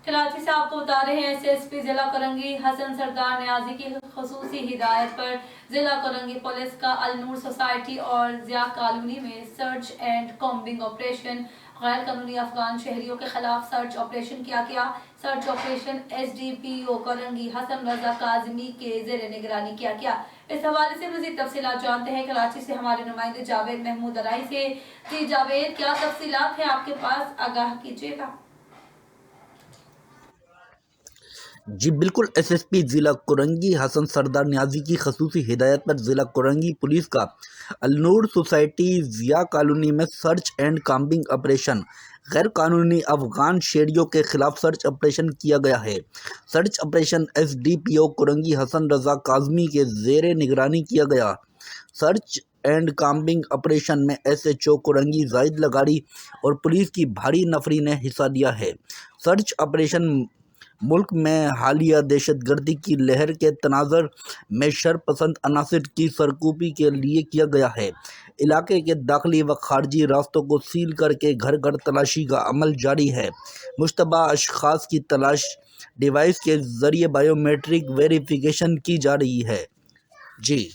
कराची से आपको बता रहे हैं एसएसपी जिला करंगी हसन सरदार नियाजी की खसूसी हिदायत पर जिला करंगी पुलिस का अलनूर सोसाइटी और जिया कॉलोनी में सर्च एंड कॉम्बिंग ऑपरेशन गैर कानूनी अफगान शहरियों के खिलाफ सर्च ऑपरेशन किया गया। Search operation SDPO Korangi Hassan Raza Kazmi के जेर निगरानी किया गया। इस हवाले से मजीद तफसीलात जानते हैं कराची से हमारे नुमाइंदे जावेद महमूद अराई से। जी जावेद, क्या तफसीलात है आपके पास, आगाह कीजिएगा। जी बिल्कुल, एसएसपी ज़िला कोरंगी हसन सरदार नियाजी की खसूसी हिदायत पर ज़िला कोरंगी पुलिस का अलनूर सोसाइटी ज़िया कॉलोनी में सर्च एंड कॉम्बिंग ऑपरेशन गैर कानूनी अफगान शहरियों के खिलाफ सर्च ऑपरेशन किया गया है। Search operation SDPO Korangi Hassan Raza Kazmi के ज़ेरे निगरानी किया गया। सर्च एंड कॉम्बिंग ऑपरेशन में एसएचओ कोरंगी जाहिद लगाड़ी और पुलिस की भारी नफरी ने हिस्सा लिया है। सर्च ऑपरेशन मुल्क में हालिया दहशतगर्दी की लहर के तनाज़र में शरपसंद अनासर की सरकूबी के लिए किया गया है। इलाके के दाखिली व खारजी रास्तों को सील करके घर घर तलाशी का अमल जारी है। मुश्तबा अशखास की तलाश डिवाइस के ज़रिए बायोमेट्रिक वेरिफिकेशन की जा रही है। जी।